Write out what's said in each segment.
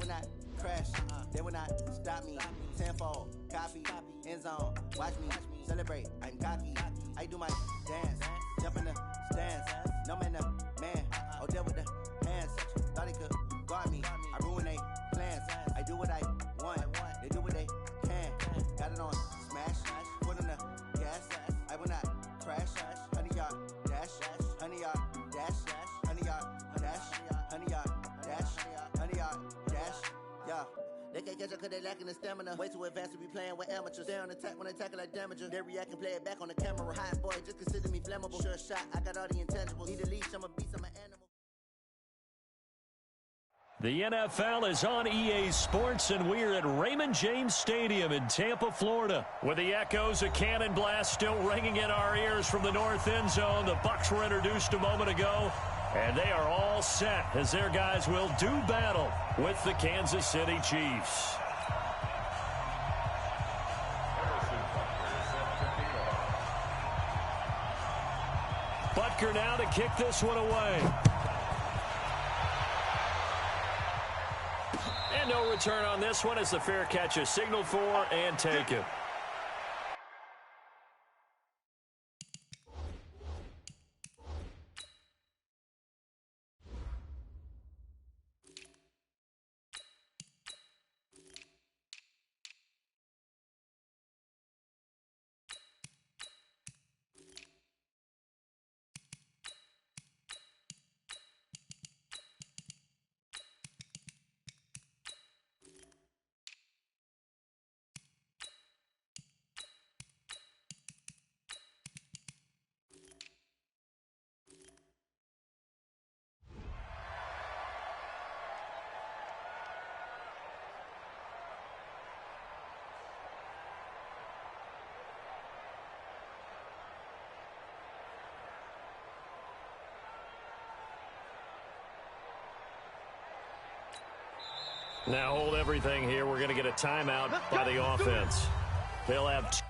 not crash, they will not stop me. Tenfold, copy, end zone, watch me celebrate. I'm cocky. I do my dance, jump in the stands. No man, the man. Oh, deal with the hands. Thought he could guard me. I ruin they plans. I do what I want. They do what they can. Got it on smash. Put on the gas. I will not crash. 100-yard dash. 100-yard dash. 100-yard dash. 100-yard dash. 100-yard dash. Yeah. They can't catch up cause they lacking the stamina. Way too advanced to be playing with amateurs. They on attack when they tackle like damager. They react and play it back on the camera. Hot boy, just consider me flammable. Sure shot, I got all the intangibles. Need a leash, I'm a beast, I'm an animal. The NFL is on EA Sports, and we're at Raymond James Stadium in Tampa, Florida. With the echoes of cannon blast still ringing in our ears from the north end zone. The Bucs were introduced a moment ago, and they are all set as their guys will do battle with the Kansas City Chiefs. Butker now to kick this one away. And no return on this one as the fair catch is signaled for and taken. Now hold everything here. We're going to get a timeout by the offense. They'll have two.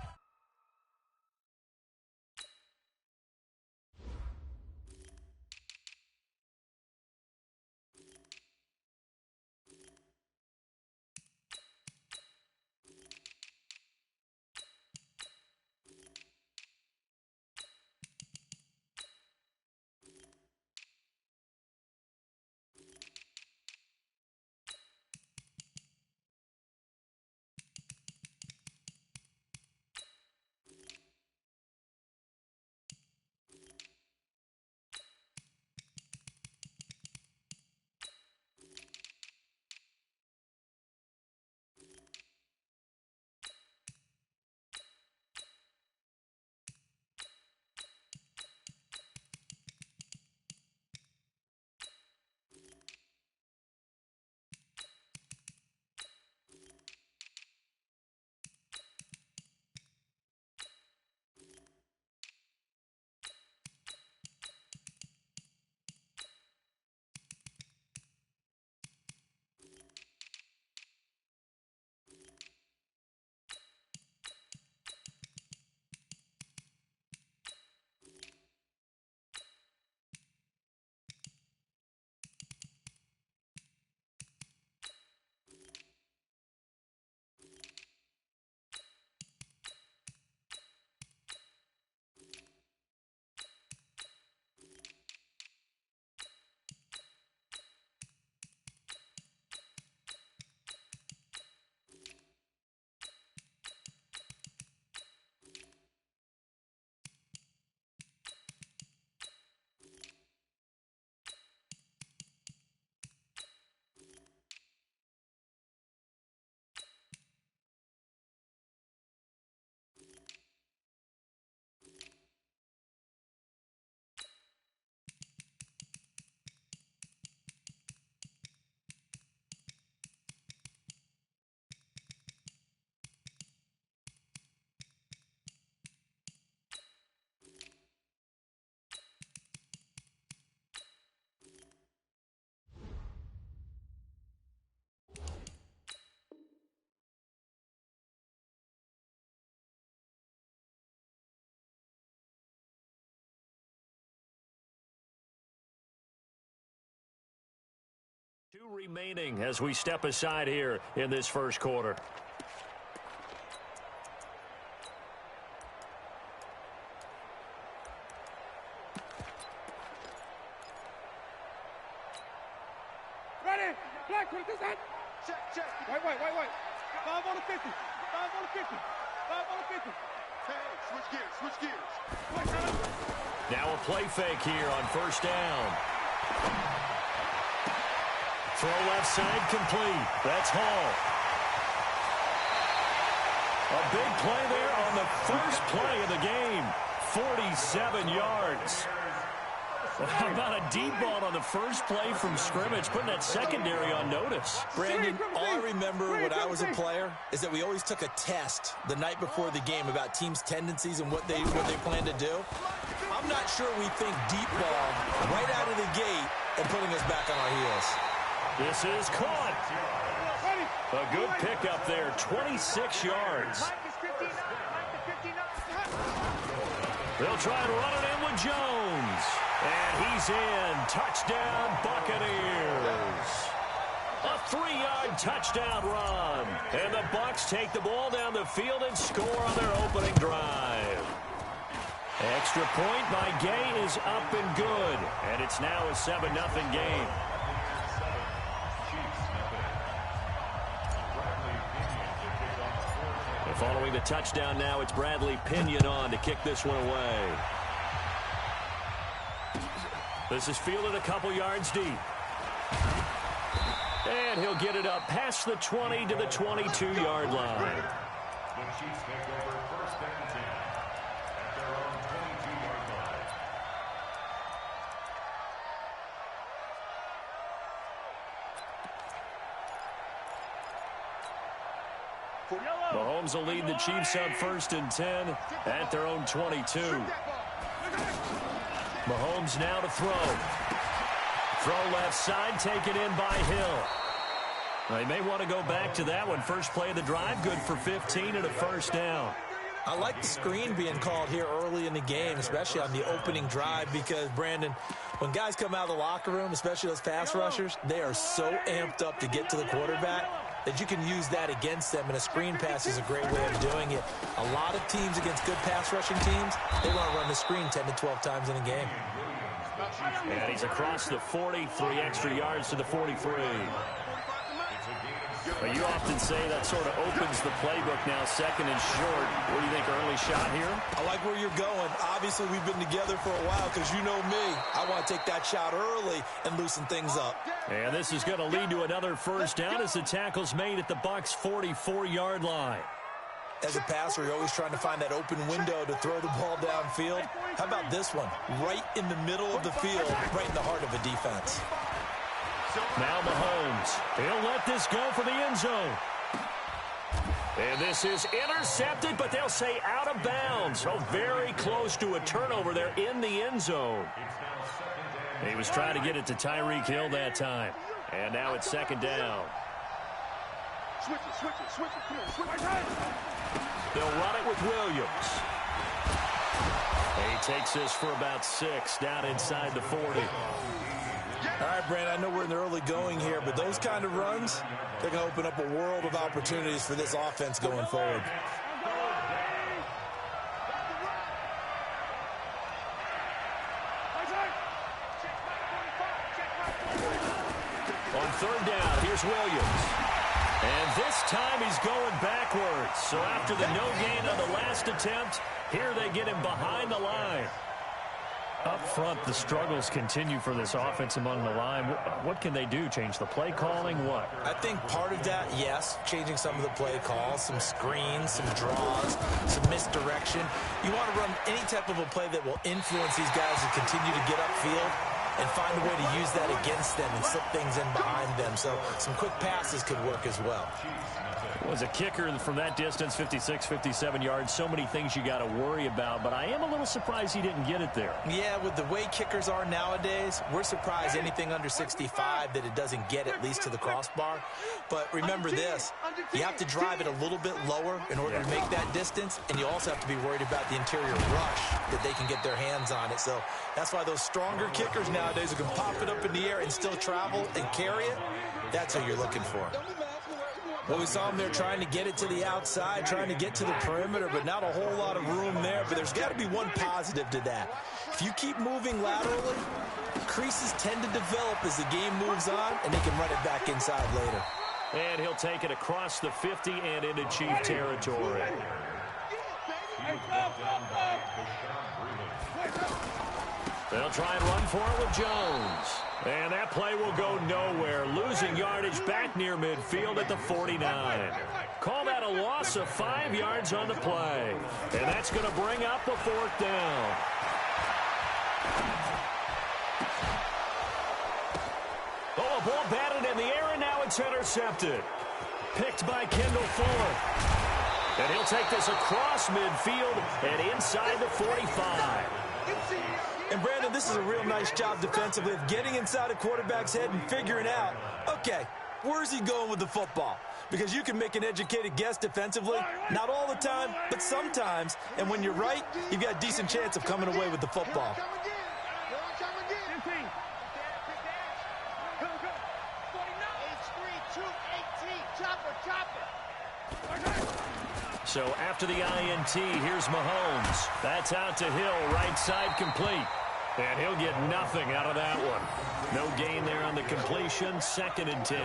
2 remaining as we step aside here in this first quarter. Ready? Black, what is that? Check. Wait. 5 on the 50. 5 on the 50. 5 on the 50. Hey, switch gears. Now a play fake here on first down. Throw left side complete. That's Hall. A big play there on the first play of the game. 47 yards. How about a deep ball on the first play from scrimmage, putting that secondary on notice? Brandon, all I remember when I was a player is that we always took a test the night before the game about teams' tendencies and what they plan to do. I'm not sure we think deep ball right out of the gate and putting us back on our heels. This is caught. A good pickup there, 26 yards. They'll try and run it in with Jones. And he's in. Touchdown, Buccaneers. A 3-yard touchdown run. And the Bucs take the ball down the field and score on their opening drive. Extra point by Gay is up and good. And it's now a 7-0 game. And following the touchdown now, it's Bradley Pinion on to kick this one away. This is fielded a couple yards deep. And he'll get it up past the 20 to the 22-yard line. The Chiefs take over first and 10 at their own 22-yard line. Mahomes will lead the Chiefs on first and 10 at their own 22. Mahomes now to throw. Throw left side, taken in by Hill. They may want to go back to that one. First play of the drive, good for 15 and a first down. I like the screen being called here early in the game, especially on the opening drive, because, Brandon, when guys come out of the locker room, especially those pass rushers, they are so amped up to get to the quarterback that you can use that against them, and a screen pass is a great way of doing it. A lot of teams against good pass rushing teams, they want to run the screen 10 to 12 times in a game. And he's across the 40, 3 extra yards to the 43. But you often say that sort of opens the playbook now, second and short. What do you think, early shot here? I like where you're going. Obviously, we've been together for a while because you know me. I want to take that shot early and loosen things up. And this is going to lead to another first down as the tackle's made at the Bucs' 44-yard line. As a passer, you're always trying to find that open window to throw the ball downfield. How about this one? Right in the middle of the field, right in the heart of a defense. Now Mahomes. He'll let this go for the end zone. And this is intercepted, but they'll say out of bounds. So very close to a turnover there in the end zone. He was trying to get it to Tyreek Hill that time. And now it's second down. Switch it. They'll run it with Williams. He takes this for about 6 down inside the 40. All right, Brandon, I know we're in the early going here, but those kind of runs, they're going to open up a world of opportunities for this offense going forward. On third down, here's Williams. And this time he's going backwards. So after the no gain on the last attempt, here they get him behind the line. Up front, the struggles continue for this offense among the line. What can they do? Change the play calling? What? I think part of that, yes, changing some of the play calls, some screens, some draws, some misdirection. You want to run any type of a play that will influence these guys to continue to get upfield and find a way to use that against them and slip things in behind them. So some quick passes could work as well. Was a kicker from that distance, 56, 57 yards. So many things you got to worry about, but I am a little surprised he didn't get it there. Yeah, with the way kickers are nowadays, we're surprised anything under 65 that it doesn't get at least to the crossbar. But remember this, you have to drive it a little bit lower in order to make that distance, and you also have to be worried about the interior rush that they can get their hands on it. So that's why those stronger kickers nowadays nowadays who can pop it up in the air and still travel and carry it. That's who you're looking for. Well, we saw him there trying to get it to the outside, trying to get to the perimeter, but not a whole lot of room there. But there's got to be one positive to that. If you keep moving laterally, creases tend to develop as the game moves on, and they can run it back inside later. And he'll take it across the 50 and into Chief territory. They'll try and run for it with Jones. And that play will go nowhere. Losing yardage back near midfield at the 49. Call that a loss of 5 yards on the play. And that's going to bring up a 4th down. Oh, a ball batted in the air, and now it's intercepted. Picked by Kendall Fuller. And he'll take this across midfield and inside the 45. And, Brandon, this is a real nice job defensively of getting inside a quarterback's head and figuring out, okay, where's he going with the football? Because you can make an educated guess defensively, not all the time, but sometimes. And when you're right, you've got a decent chance of coming away with the football. So after the INT, here's Mahomes. That's out to Hill, right side complete. And he'll get nothing out of that one. No gain there on the completion, 2nd and 10.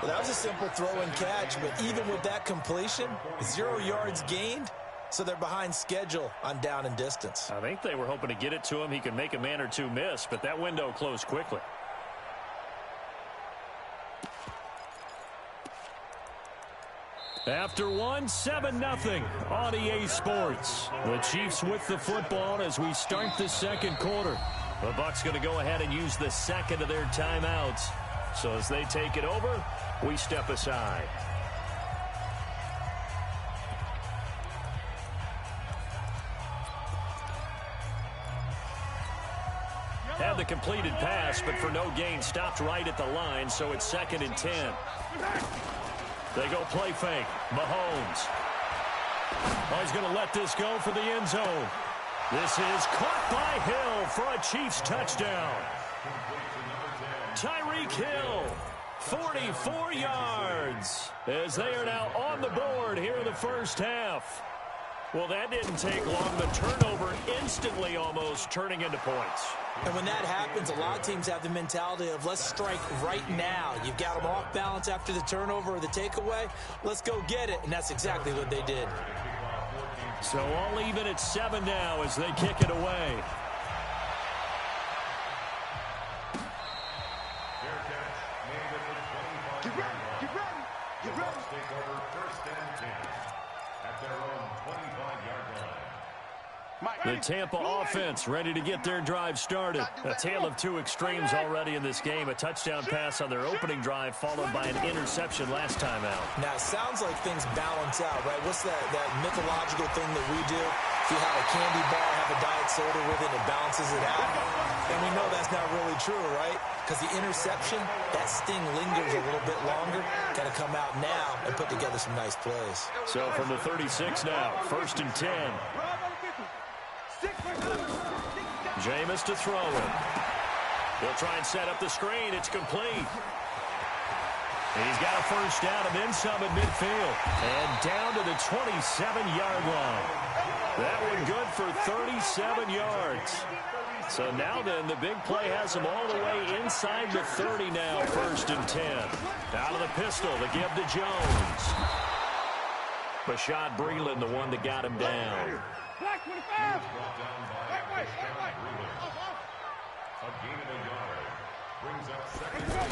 Well, that was a simple throw and catch, but even with that completion, 0 yards gained, so they're behind schedule on down and distance. I think they were hoping to get it to him. He could make a man or two miss, but that window closed quickly. After 7-0 on EA Sports. The Chiefs with the football as we start the 2nd quarter. The Bucs going to go ahead and use the 2nd of their timeouts. So as they take it over, we step aside. Had the completed pass, but for no gain, stopped right at the line, so it's 2nd and 10. They go play fake. Mahomes. Oh, he's going to let this go for the end zone. This is caught by Hill for a Chiefs touchdown. Tyreek Hill, 44 yards, as they are now on the board here in the first half. Well, that didn't take long. The turnover instantly almost turning into points. And when that happens, a lot of teams have the mentality of let's strike right now. You've got them off balance after the turnover or the takeaway. Let's go get it. And that's exactly what they did. So all even at 7 now as they kick it away. Get ready. Get ready. Take over 1st and 10 at their own 25-yard line. The Tampa offense ready to get their drive started. A tale of two extremes already in this game. A touchdown pass on their opening drive followed by an interception last time out. Now, it sounds like things balance out, right? What's that mythological thing that we do? If you have a candy bar, have a diet soda with it, it balances it out. And we know that's not really true, right? Because the interception, that sting lingers a little bit longer. Got to come out now and put together some nice plays. So from the 36 now, 1st and 10. Jameis to throw it. He'll try and set up the screen. It's complete. He's got a first down and then some at midfield. And down to the 27-yard line. That one good for 37 yards. So now then, the big play has him all the way inside the 30 now, 1st and 10. Out of the pistol, the give to Jones. Bashad Breeland, the one that got him down. Black 25. Wait. A gain of a yard. Brings up 2nd and 9.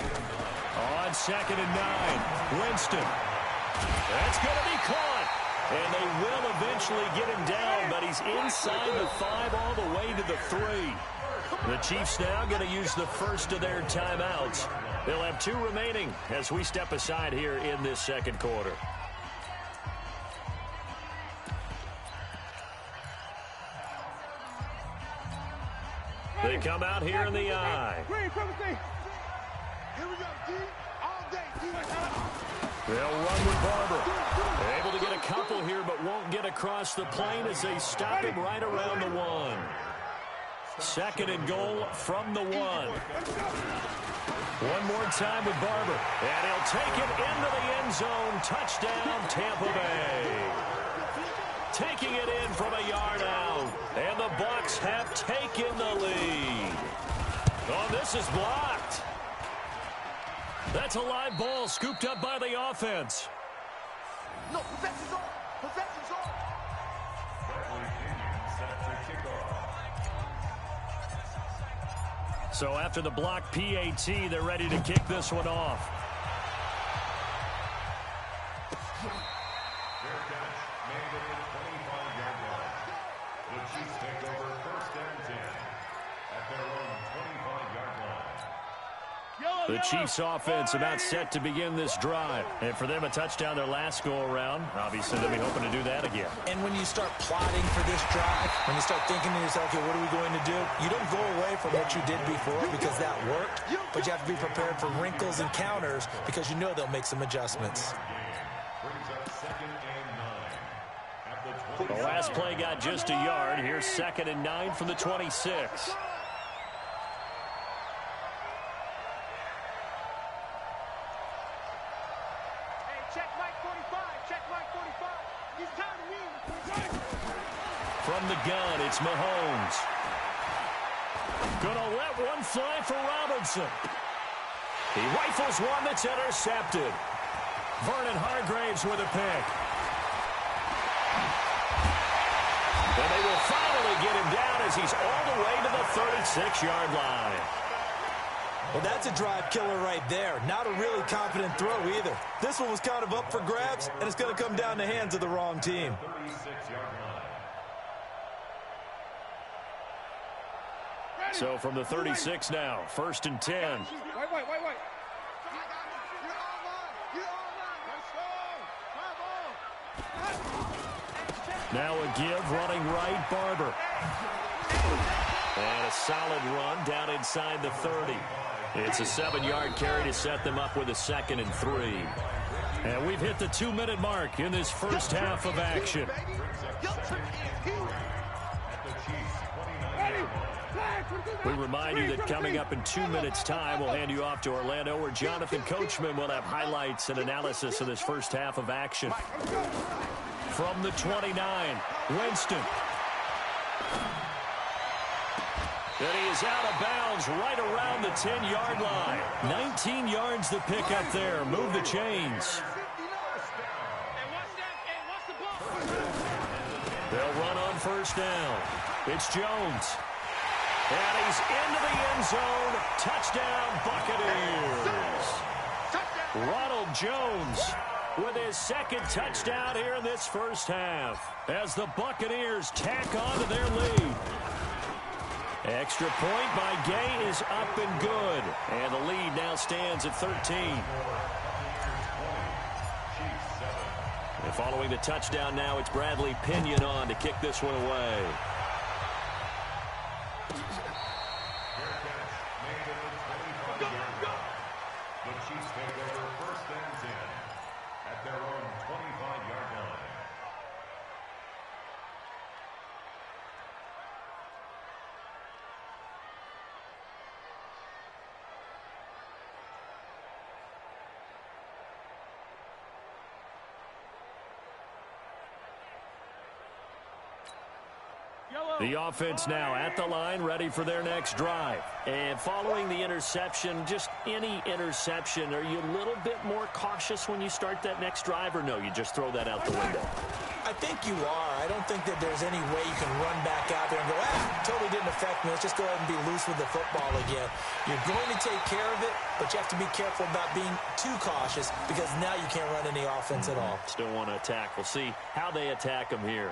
On 2nd and 9, Winston. That's going to be caught. And they will eventually get him down, but he's inside the 5 all the way to the 3. The Chiefs now going to use the first of their timeouts. They'll have 2 remaining as we step aside here in this 2nd quarter. They come out here in the eye. Here we go, D. All day, D. They'll run with Barber. They're able to get a couple here, but won't get across the plane as they stop him right around the 1. Second and goal from the 1. One more time with Barber. And he'll take it into the end zone. Touchdown, Tampa Bay. Taking it in from a yard out. And the Bucs have taken the lead. Oh, this is blocked. That's a live ball scooped up by the offense. No, possession's on. Possession's on. So after the block PAT, they're ready to kick this one off. Their catch made at the 25-yard line. The Chiefs take over first and 10 at their own 25-yard line. The Chiefs offense about set to begin this drive. And for them, a touchdown their last go-around. Obviously, they'll be hoping to do that again. And when you start plotting for this drive, when you start thinking to yourself, okay, what are we going to do? You don't go away from what you did before because that worked, but you have to be prepared for wrinkles and counters because you know they'll make some adjustments. The last play got just a yard. Here's 2nd and 9 from the 26. From the gun, it's Mahomes. Gonna let one fly for Robinson. He rifles one that's intercepted. Vernon Hargraves with a pick. And they will finally get him down as he's all the way to the 36-yard line. Well, that's a drive killer right there. Not a really confident throw either. This one was kind of up for grabs, and it's going to come down the hands of the wrong team. So from the 36 now, 1st and 10. Wait. Now a give, running right, Barber. And a solid run down inside the 30. It's a 7-yard carry to set them up with a 2nd and 3. And we've hit the 2-minute mark in this first half of action. We remind you that coming up in 2 minutes' time, we'll hand you off to Orlando, where Jonathan Coachman will have highlights and analysis of this first half of action. From the 29, Winston. And he is out of bounds right around the 10-yard line. 19 yards the pick up there. Move the chains. They'll run on first down. It's Jones. And he's into the end zone. Touchdown, Buccaneers. Ronald Jones with his 2nd touchdown here in this first half as the Buccaneers tack on to their lead. Extra point by Gay is up and good. And the lead now stands at 13. And following the touchdown now, it's Bradley Pinion on to kick this one away. The Chiefs take over first and 10 at their own 25-yard line. The offense now at the line, ready for their next drive. And following the interception, just any interception, are you a little bit more cautious when you start that next drive, or no, you just throw that out the window? I think you are. I don't think that there's any way you can run back out there and go, totally didn't affect me. Let's just go ahead and be loose with the football again. You're going to take care of it, but you have to be careful about being too cautious because now you can't run any offense at all. Still want to attack. We'll see how they attack him here.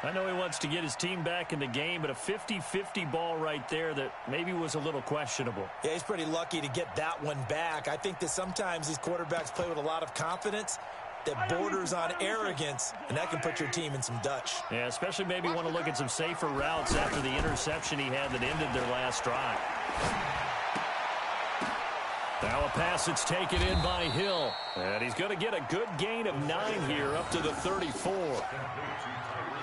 I know he wants to get his team back in the game, but a 50-50 ball right there that maybe was a little questionable. Yeah, he's pretty lucky to get that one back. I think that sometimes these quarterbacks play with a lot of confidence that borders on arrogance, and that can put your team in some Dutch. Yeah, especially maybe want to look at some safer routes after the interception he had that ended their last drive. Now a pass that's taken in by Hill. And he's going to get a good gain of 9 here up to the 34.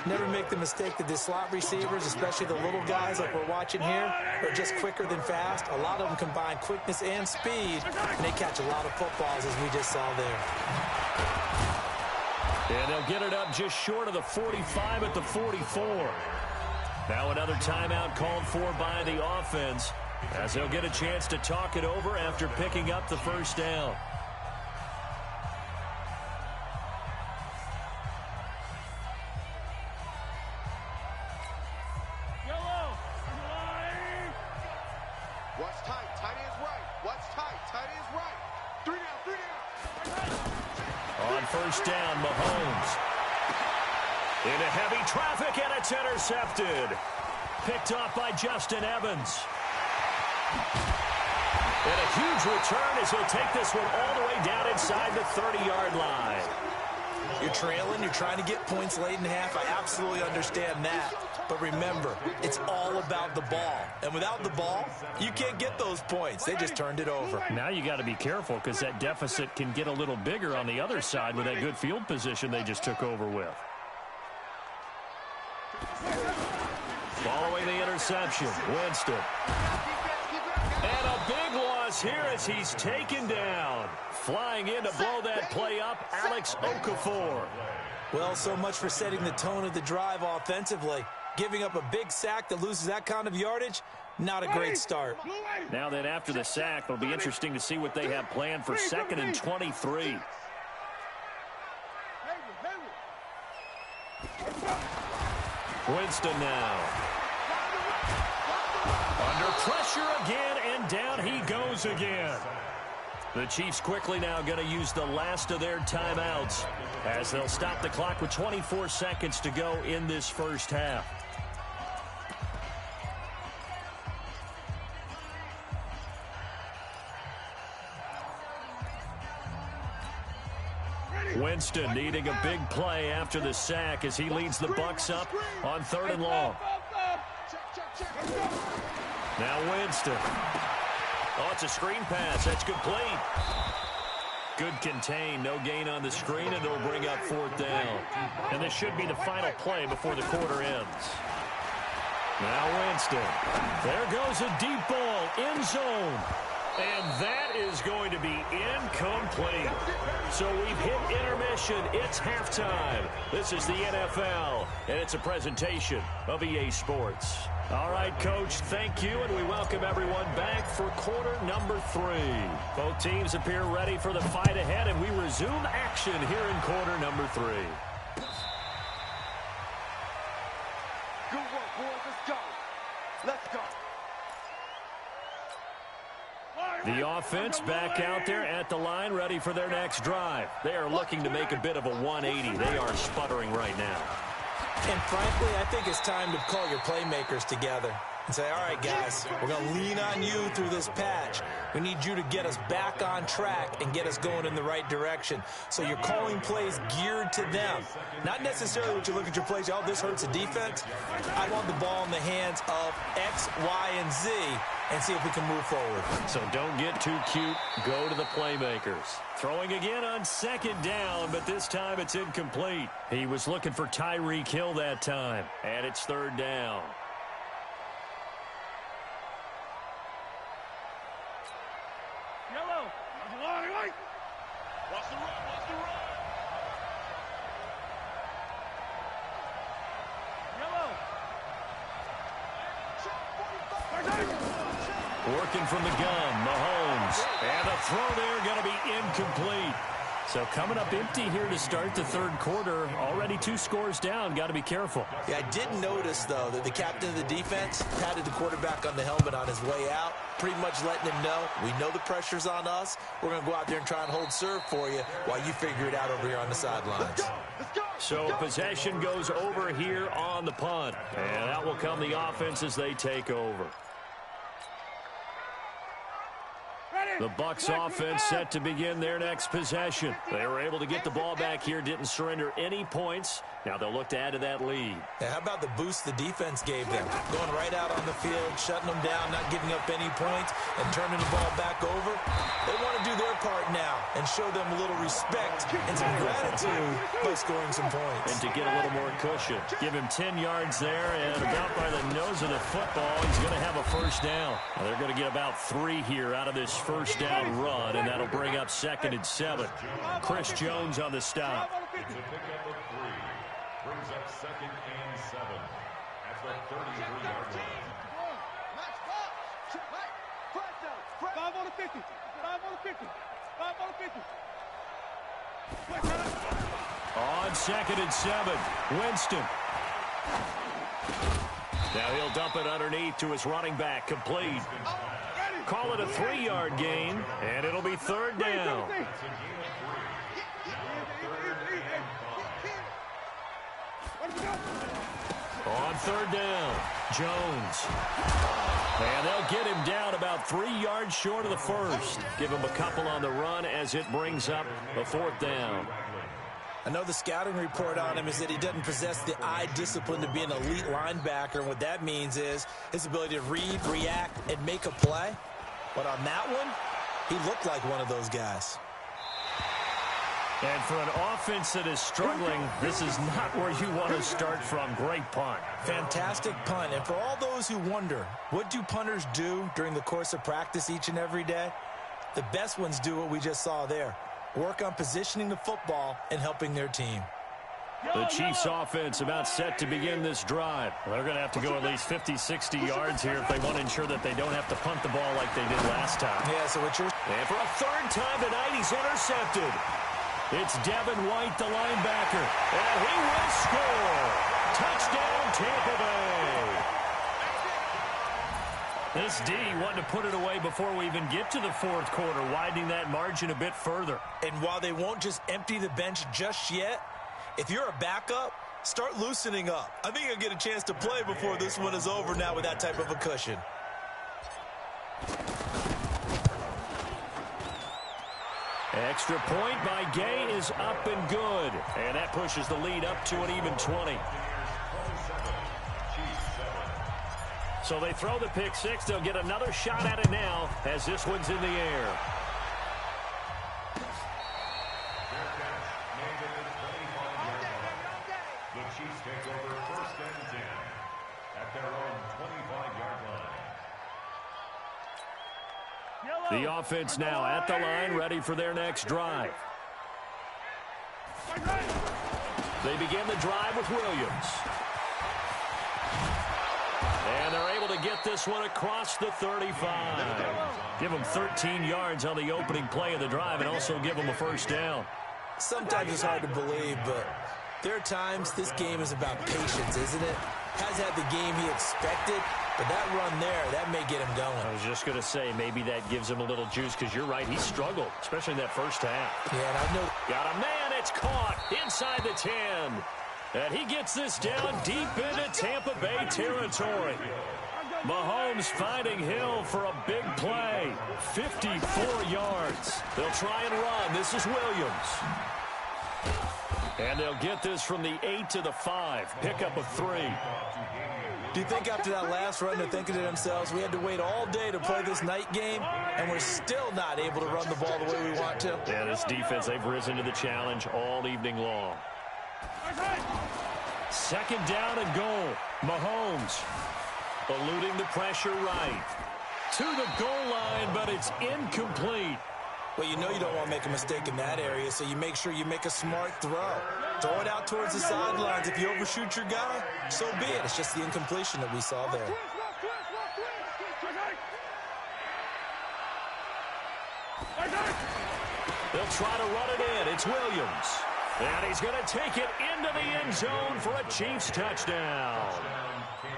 Never make the mistake that the slot receivers, especially the little guys like we're watching here, are just quicker than fast. A lot of them combine quickness and speed, and they catch a lot of footballs, as we just saw there. And they'll get it up just short of the 45 at the 44. Now another timeout called for by the offense, as they'll get a chance to talk it over after picking up the first down. What's tight? Tight is right. What's tight? Tight is right. 3 down, 3 down. On first down, Mahomes. Into heavy traffic, and it's intercepted. Picked off by Justin Evans. And a huge return as he'll take this one all the way down inside the 30-yard line. You're trailing, you're trying to get points late in half. I absolutely understand that. But remember, it's all about the ball. And without the ball, you can't get those points. They just turned it over. Now you got to be careful because that deficit can get a little bigger on the other side with that good field position they just took over with. Following the interception, Winston. And a big loss here as he's taken down. Flying in to blow that play up, Alex Okafor. Well, so much for setting the tone of the drive offensively. Giving up a big sack that loses that kind of yardage, not a great start. Now then, after the sack, it'll be interesting to see what they have planned for 2nd and 23. Winston now. Under pressure again, and down he goes again. The Chiefs quickly now going to use the last of their timeouts as they'll stop the clock with 24 seconds to go in this first half. Winston needing a big play after the sack as he leads the Bucs up on 3rd and long. Now Winston. Oh, it's a screen pass. That's complete. Good contain. No gain on the screen, and it'll bring up 4th down. And this should be the final play before the quarter ends. Now Winston. There goes a deep ball. End zone. And that is going to be incomplete. So we've hit intermission. It's halftime. This is the NFL, and it's a presentation of EA Sports. All right, Coach, thank you, and we welcome everyone back for quarter number 3. Both teams appear ready for the fight ahead, and we resume action here in quarter number 3. Good work, boys. Let's go. Let's go. The offense back out there at the line, ready for their next drive. They are looking to make a bit of a 180. They are sputtering right now. And frankly, I think it's time to call your playmakers together and say, all right, guys, we're going to lean on you through this patch. We need you to get us back on track and get us going in the right direction. So you're calling plays geared to them. Not necessarily what you look at your plays, oh, this hurts the defense. I want the ball in the hands of X, Y, and Z and see if we can move forward. So don't get too cute. Go to the playmakers. Throwing again on 2nd down, but this time it's incomplete. He was looking for Tyreek Hill that time, and it's 3rd down. Yellow. Watch the run. Watch the run. Working from the gun, Mahomes. And the throw there going to be incomplete. So coming up empty here to start the 3rd quarter. Already 2 scores down. Got to be careful. Yeah, I did notice, though, that the captain of the defense patted the quarterback on the helmet on his way out, pretty much letting him know, we know the pressure's on us. We're going to go out there and try and hold serve for you while you figure it out over here on the sidelines. So possession goes over here on the punt. And that will come the offense as they take over. Ready? The Bucs offense set to begin their next possession. They were able to get the ball back here, didn't surrender any points. Now they'll look to add to that lead. Yeah, how about the boost the defense gave them? Going right out on the field, shutting them down, not giving up any points, and turning the ball back over. They want to do their part now and show them a little respect and some gratitude by scoring some points. And to get a little more cushion. Give him 10 yards there, and about by the nose of the football, he's going to have a first down. Now they're going to get about 3 here out of this first down run, and that'll bring up 2nd and 7. Chris Jones on the stop. It's a pickup of 3. Brings up 2nd and 7 at the 33-yard line. 5 on the 50. 5 on the 50. 5 on the 50. On 2nd and 7, Winston. Now he'll dump it underneath to his running back, complete. Call it a 3-yard gain, and it'll be 3rd down. On 3rd down, Jones. And they'll get him down about 3 yards short of the first. Give him a couple on the run as it brings up a 4th down. I know the scouting report on him is that he doesn't possess the eye discipline to be an elite linebacker. And what that means is his ability to read, react, and make a play. But on that one, he looked like one of those guys. And for an offense that is struggling, this is not where you want to start from. Great punt. Fantastic punt. And for all those who wonder, what do punters do during the course of practice each and every day? The best ones do what we just saw there. Work on positioning the football and helping their team. The Chiefs offense about set to begin this drive. They're going to have to go at least 50, 60 yards here if they want to ensure that they don't have to punt the ball like they did last time. Yeah, so what you're... And for a 3rd time tonight, he's intercepted. It's Devin White, the linebacker. And he will score. Touchdown, Tampa Bay. This D wanted to put it away before we even get to the 4th quarter, widening that margin a bit further. And while they won't just empty the bench just yet, if you're a backup, start loosening up. I think you'll get a chance to play before this one is over now with that type of a cushion. Extra point by Gay is up and good. And that pushes the lead up to an even 20. So they throw the pick 6. They'll get another shot at it now as this one's in the air. The Chiefs take over 1st and 10 at their own 25-yard line. The offense now at the line, ready for their next drive. They begin the drive with Williams. And they're able to get this one across the 35. Give them 13 yards on the opening play of the drive and also give them a first down. Sometimes it's hard to believe, but there are times this game is about patience, isn't it? Has had the game he expected, but that run there, that may get him going. I was just going to say, maybe that gives him a little juice because you're right, he struggled, especially in that first half. Yeah, and I know. Got a man, it's caught inside the 10. And he gets this down deep into Tampa Bay territory. Mahomes finding Hill for a big play. 54 yards. They'll try and run. This is Williams. And they'll get this from the 8 to the 5. Pickup of 3. Do you think after that last run they're thinking to themselves, we had to wait all day to play this night game, and we're still not able to run the ball the way we want to? Yeah, this defense, they've risen to the challenge all evening long. 2nd down and goal. Mahomes eluding the pressure right. To the goal line, but it's incomplete. Well, you know you don't want to make a mistake in that area, so you make sure you make a smart throw. Throw it out towards the sidelines. If you overshoot your guy, so be it. It's just the incompletion that we saw there. They'll try to run it in. It's Williams. And he's going to take it into the end zone for a Chiefs touchdown.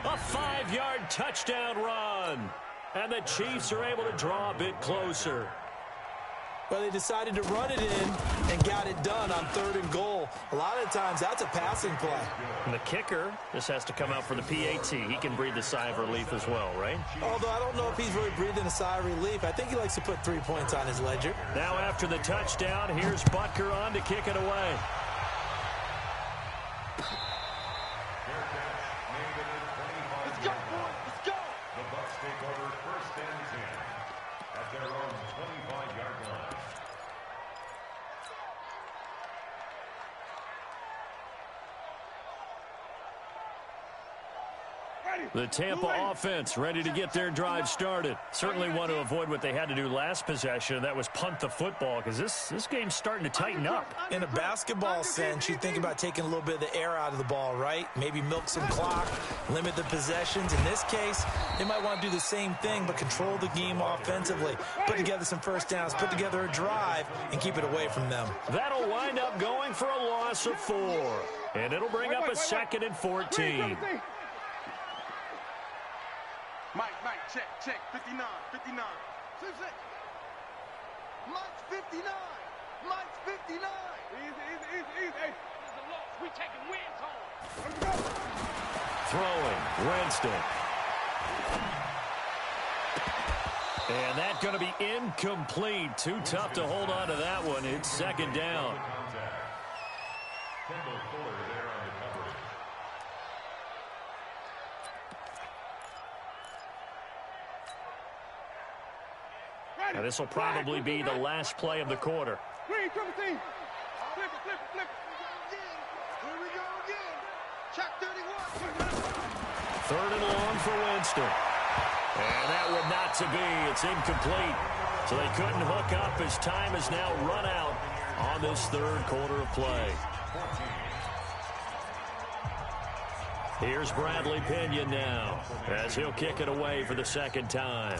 A 5-yard touchdown run. And the Chiefs are able to draw a bit closer. Well, they decided to run it in and got it done on 3rd and goal. A lot of times, that's a passing play. And the kicker, this has to come out for the PAT. He can breathe a sigh of relief as well, right? Although I don't know if he's really breathing a sigh of relief. I think he likes to put 3 points on his ledger. Now after the touchdown, here's Butker on to kick it away. Let's go, boys. Let's go. The Bucs take over 1st and 10 at their own 25-yard line. The Tampa offense ready to get their drive started. Certainly want to avoid what they had to do last possession. That was punt the football, because this game's starting to tighten up. In a basketball sense, you think about taking a little bit of the air out of the ball, right? Maybe milk some clock, limit the possessions. In this case, they might want to do the same thing, but control the game offensively. Put together some first downs, put together a drive, and keep it away from them. That'll wind up going for a loss of 4. And it'll bring up a 2nd and 14. Mike, check. 59. 6. Mike's 59. Mike's 59. Easy. Hey. This is a loss. We taking wins home. Throwing, Winston. And that's going to be incomplete. Too tough to hold on to that one. It's 2nd down. Kendall Fuller there on the coverage. Now, this will probably be the last play of the quarter. Green, triple team. Flip it. Here we go again. Check 31. 3rd and long for Winston. And that would not to be. It's incomplete. So they couldn't hook up as time has now run out on this 3rd quarter of play. Here's Bradley Pinion now as he'll kick it away for the 2nd time.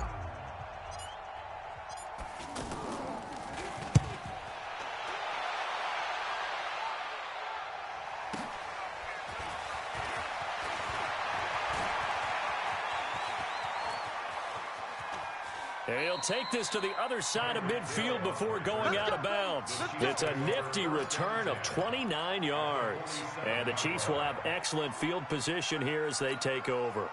He'll take this to the other side of midfield before going out of bounds. It's a nifty return of 29 yards. And the Chiefs will have excellent field position here as they take over.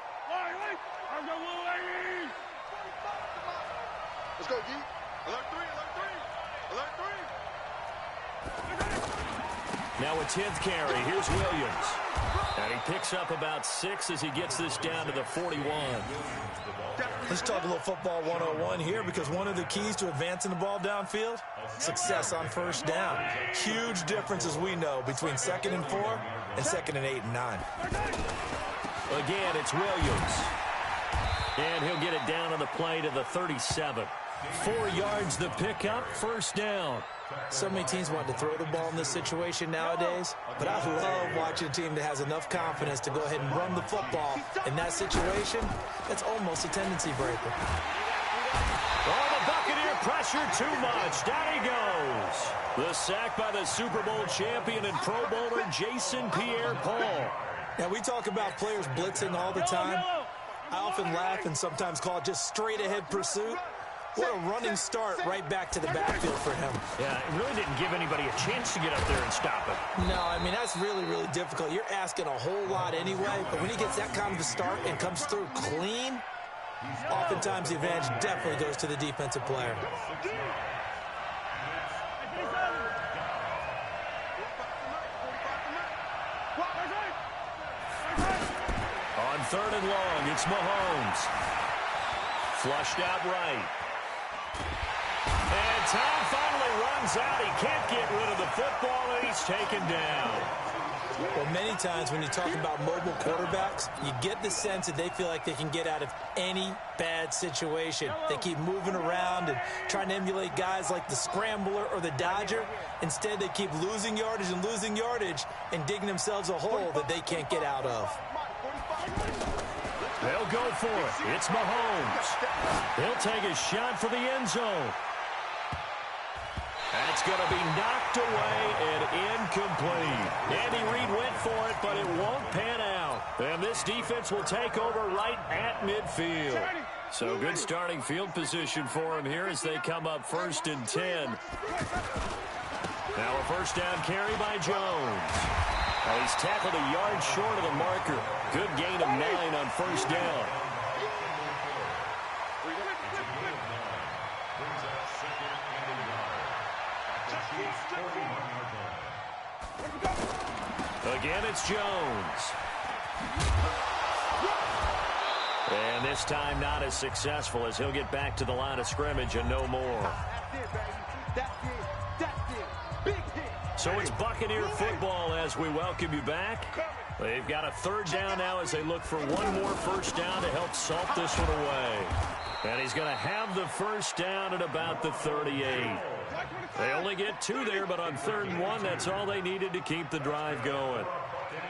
Let's go, D. Alert 3. Now a 10th carry. Here's Williams. And he picks up about 6 as he gets this down to the 41. Let's talk a little football 101 here, because one of the keys to advancing the ball downfield, success on first down. Huge difference, as we know, between 2nd and 4 and 2nd and 8 and 9. Again, it's Williams. And he'll get it down on the play to the 37. 4 yards the pickup, first down. So many teams want to throw the ball in this situation nowadays, but I love watching a team that has enough confidence to go ahead and run the football. In that situation, that's almost a tendency breaker. Oh, the Buccaneer pressure too much. Down he goes. The sack by the Super Bowl champion and Pro Bowler Jason Pierre-Paul. Now, we talk about players blitzing all the time. I often laugh and sometimes call it just straight-ahead pursuit. What a running start right back to the backfield for him. Yeah, it really didn't give anybody a chance to get up there and stop it. No, I mean, that's really, really difficult. You're asking a whole lot anyway, but when he gets that kind of a start and comes through clean, oftentimes the advantage definitely goes to the defensive player. On 3rd and long, it's Mahomes. Flushed out right. And time finally runs out. He can't get rid of the football, and he's taken down. Well, many times when you talk about mobile quarterbacks, you get the sense that they feel like they can get out of any bad situation. They keep moving around and trying to emulate guys like the Scrambler or the Dodger. Instead, they keep losing yardage and digging themselves a hole that they can't get out of. They'll go for it. It's Mahomes. He'll take a shot for the end zone. That's going to be knocked away and incomplete. Andy Reid went for it, but it won't pan out. And this defense will take over right at midfield. So good starting field position for him here as they come up 1st and 10. Now a first down carry by Jones. Well, he's tackled a yard short of the marker. Good gain of 9 on first down. Again, it's Jones. And this time not as successful as he'll get back to the line of scrimmage and no more. So it's Buccaneer football as we welcome you back. They've got a 3rd down now as they look for one more first down to help salt this one away. And he's going to have the first down at about the 38. They only get 2 there, but on 3rd and 1, that's all they needed to keep the drive going.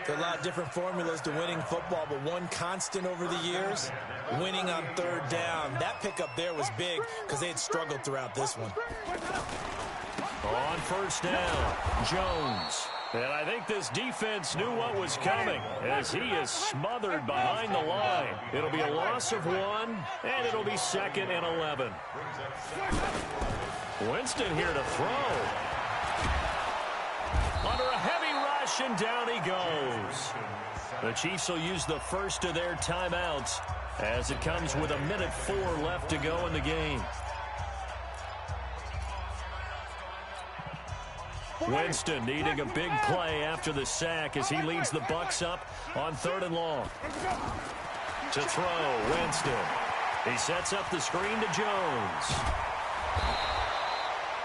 There are a lot of different formulas to winning football, but one constant over the years, winning on 3rd down. That pickup there was big because they had struggled throughout this one. On first down, Jones. And I think this defense knew what was coming as he is smothered behind the line. It'll be a loss of 1, and it'll be 2nd and 11. Winston here to throw. Under a heavy rush, and down he goes. The Chiefs will use the first of their timeouts as it comes with 1:04 left to go in the game. Winston needing a big play after the sack as he leads the Bucs up on 3rd and long. To throw, Winston. He sets up the screen to Jones.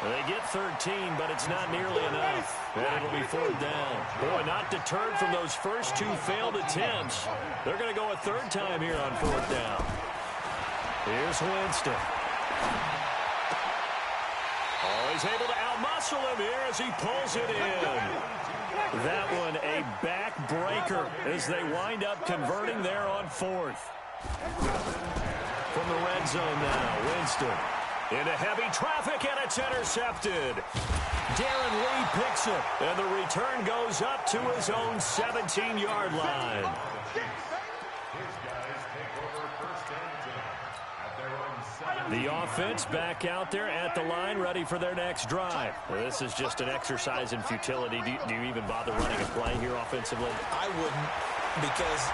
They get 13, but it's not nearly enough. And it'll be 4th down. Boy, not deterred from those first 2 failed attempts. They're going to go a 3rd time here on 4th down. Here's Winston. Oh, he's able to outmuscle him here as he pulls it in. That one a backbreaker as they wind up converting there on 4th. From the red zone now, Winston. Into heavy traffic, and it's intercepted. Darren Lee picks it, and the return goes up to his own 17-yard line. The offense back out there at the line, ready for their next drive. Well, this is just an exercise in futility. Do you even bother running a play here offensively? I wouldn't, because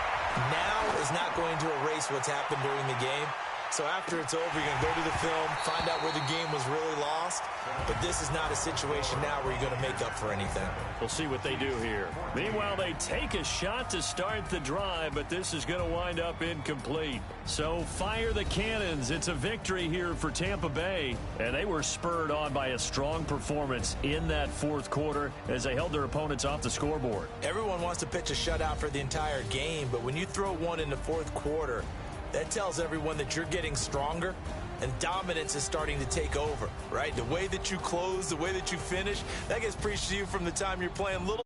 now is not going to erase what's happened during the game. So after it's over, you're going to go to the film, find out where the game was really lost. But this is not a situation now where you're going to make up for anything. We'll see what they do here. Meanwhile, they take a shot to start the drive, but this is going to wind up incomplete. So fire the cannons. It's a victory here for Tampa Bay. And they were spurred on by a strong performance in that 4th quarter as they held their opponents off the scoreboard. Everyone wants to pitch a shutout for the entire game, but when you throw one in the 4th quarter, that tells everyone that you're getting stronger and dominance is starting to take over, right? The way that you close, the way that you finish, that gets preached to you from the time you're playing little.